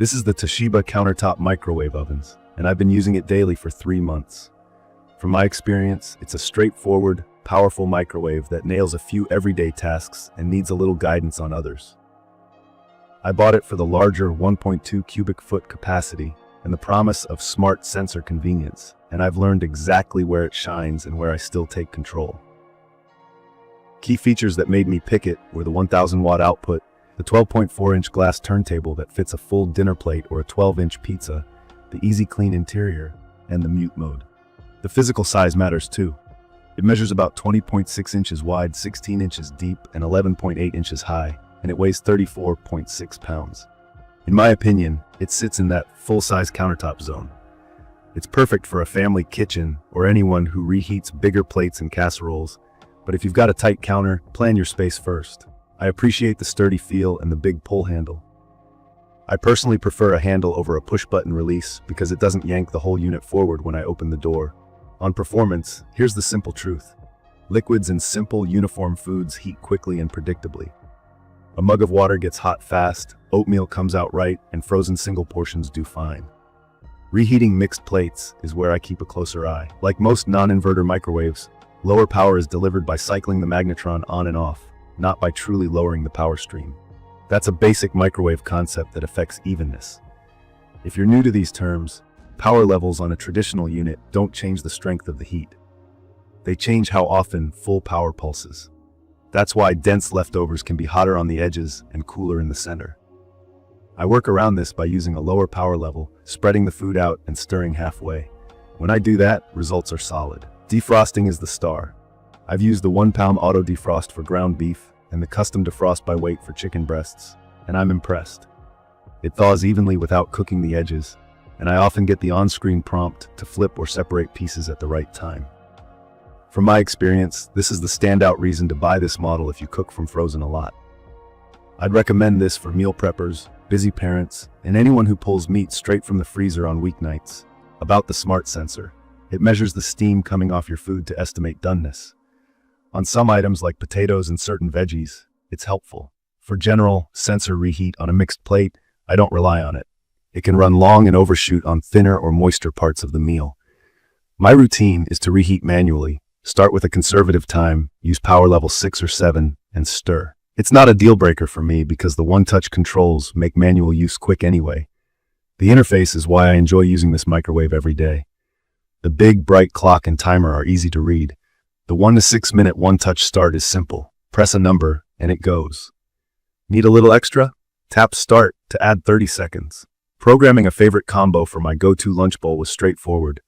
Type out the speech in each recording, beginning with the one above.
This is the Toshiba Countertop Microwave ovens, and I've been using it daily for 3 months. From my experience, it's a straightforward, powerful microwave that nails a few everyday tasks and needs a little guidance on others. I bought it for the larger 1.2 cubic foot capacity and the promise of smart sensor convenience, and I've learned exactly where it shines and where I still take control. Key features that made me pick it were the 1000-watt output, the 12.4-inch glass turntable that fits a full dinner plate or a 12-inch pizza, the easy clean interior, and the mute mode. The physical size matters too. It measures about 20.6 inches wide, 16 inches deep, and 11.8 inches high, and it weighs 34.6 pounds. In my opinion, it sits in that full-size countertop zone. It's perfect for a family kitchen or anyone who reheats bigger plates and casseroles, but if you've got a tight counter, plan your space first. I appreciate the sturdy feel and the big pull handle. I personally prefer a handle over a push-button release because it doesn't yank the whole unit forward when I open the door. On performance, here's the simple truth. Liquids and simple, uniform foods heat quickly and predictably. A mug of water gets hot fast, oatmeal comes out right, and frozen single portions do fine. Reheating mixed plates is where I keep a closer eye. Like most non-inverter microwaves, lower power is delivered by cycling the magnetron on and off, not by truly lowering the power stream. That's a basic microwave concept that affects evenness. If you're new to these terms, power levels on a traditional unit don't change the strength of the heat. They change how often full power pulses. That's why dense leftovers can be hotter on the edges and cooler in the center. I work around this by using a lower power level, spreading the food out and stirring halfway. When I do that, results are solid. Defrosting is the star. I've used the 1-pound auto defrost for ground beef and the custom defrost by weight for chicken breasts, and I'm impressed. It thaws evenly without cooking the edges, and I often get the on-screen prompt to flip or separate pieces at the right time. From my experience, this is the standout reason to buy this model if you cook from frozen a lot. I'd recommend this for meal preppers, busy parents, and anyone who pulls meat straight from the freezer on weeknights. About the smart sensor, it measures the steam coming off your food to estimate doneness. On some items like potatoes and certain veggies, it's helpful. For general sensor reheat on a mixed plate, I don't rely on it. It can run long and overshoot on thinner or moister parts of the meal. My routine is to reheat manually, start with a conservative time, use power level 6 or 7, and stir. It's not a deal breaker for me because the one-touch controls make manual use quick anyway. The interface is why I enjoy using this microwave every day. The big, bright clock and timer are easy to read. The 1 to 6 minute one-touch start is simple. Press a number, and it goes. Need a little extra? Tap Start to add 30 seconds. Programming a favorite combo for my go-to lunch bowl was straightforward.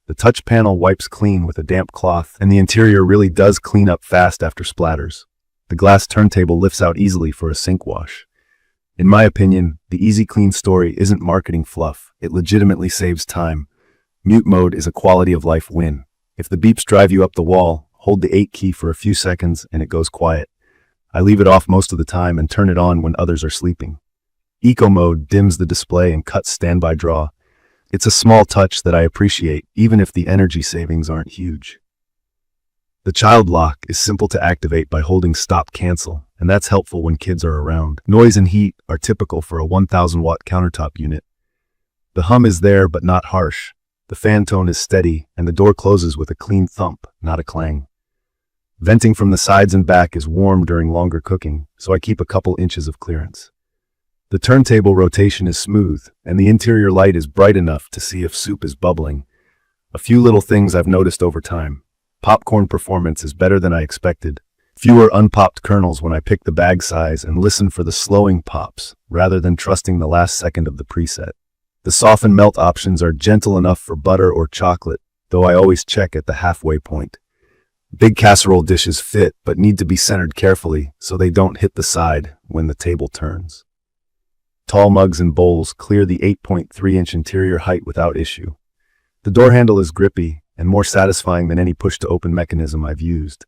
The touch panel wipes clean with a damp cloth, and the interior really does clean up fast after splatters. The glass turntable lifts out easily for a sink wash. In my opinion, the easy clean story isn't marketing fluff. It legitimately saves time. Mute mode is a quality of life win. If the beeps drive you up the wall, hold the 8 key for a few seconds and it goes quiet. I leave it off most of the time and turn it on when others are sleeping. Eco mode dims the display and cuts standby draw. It's a small touch that I appreciate, even if the energy savings aren't huge. The child lock is simple to activate by holding stop cancel, and that's helpful when kids are around. Noise and heat are typical for a 1000-watt countertop unit. The hum is there but not harsh. The fan tone is steady, and the door closes with a clean thump, not a clang. Venting from the sides and back is warm during longer cooking, so I keep a couple inches of clearance. The turntable rotation is smooth, and the interior light is bright enough to see if soup is bubbling. A few little things I've noticed over time. Popcorn performance is better than I expected. Fewer unpopped kernels when I pick the bag size and listen for the slowing pops, rather than trusting the last second of the preset. The soften melt options are gentle enough for butter or chocolate, though I always check at the halfway point. Big casserole dishes fit, but need to be centered carefully so they don't hit the side when the table turns. Tall mugs and bowls clear the 8.3-inch interior height without issue. The door handle is grippy and more satisfying than any push-to-open mechanism I've used.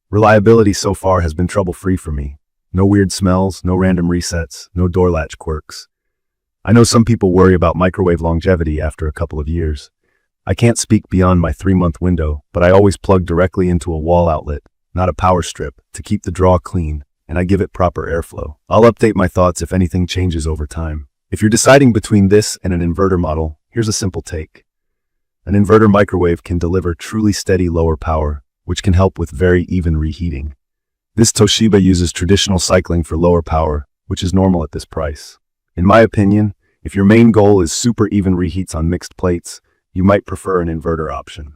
Reliability so far has been trouble-free for me. No weird smells, no random resets, no door latch quirks. I know some people worry about microwave longevity after a couple of years. I can't speak beyond my 3-month window, but I always plug directly into a wall outlet, not a power strip, to keep the draw clean, and I give it proper airflow. I'll update my thoughts if anything changes over time. If you're deciding between this and an inverter model, here's a simple take. An inverter microwave can deliver truly steady lower power, which can help with very even reheating. This Toshiba uses traditional cycling for lower power, which is normal at this price. In my opinion, if your main goal is super even reheats on mixed plates, you might prefer an inverter option.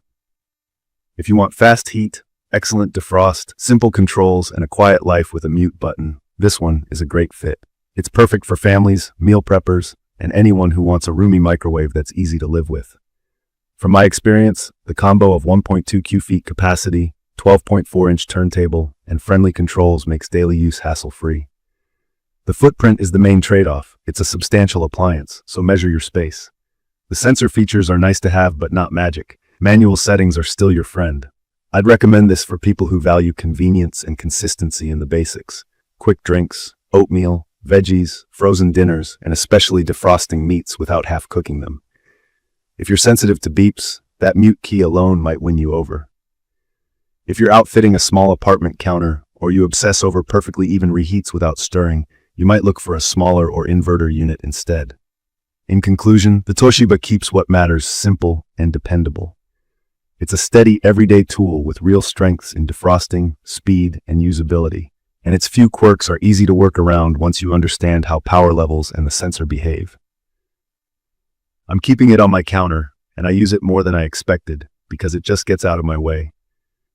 If you want fast heat, excellent defrost, simple controls, and a quiet life with a mute button, this one is a great fit. It's perfect for families, meal preppers, and anyone who wants a roomy microwave that's easy to live with. From my experience, the combo of 1.2 Q-feet capacity, 12.4-inch turntable, and friendly controls makes daily use hassle-free. The footprint is the main trade-off. It's a substantial appliance, so measure your space. The sensor features are nice to have but not magic. Manual settings are still your friend. I'd recommend this for people who value convenience and consistency in the basics. Quick drinks, oatmeal, veggies, frozen dinners, and especially defrosting meats without half cooking them. If you're sensitive to beeps, that mute key alone might win you over. If you're outfitting a small apartment counter, or you obsess over perfectly even reheats without stirring, you might look for a smaller or inverter unit instead. In conclusion, the Toshiba keeps what matters simple and dependable. It's a steady, everyday tool with real strengths in defrosting, speed, and usability, and its few quirks are easy to work around once you understand how power levels and the sensor behave. I'm keeping it on my counter, and I use it more than I expected because it just gets out of my way.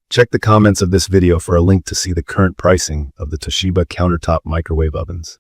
Check the comments of this video for a link to see the current pricing of the Toshiba countertop microwave ovens.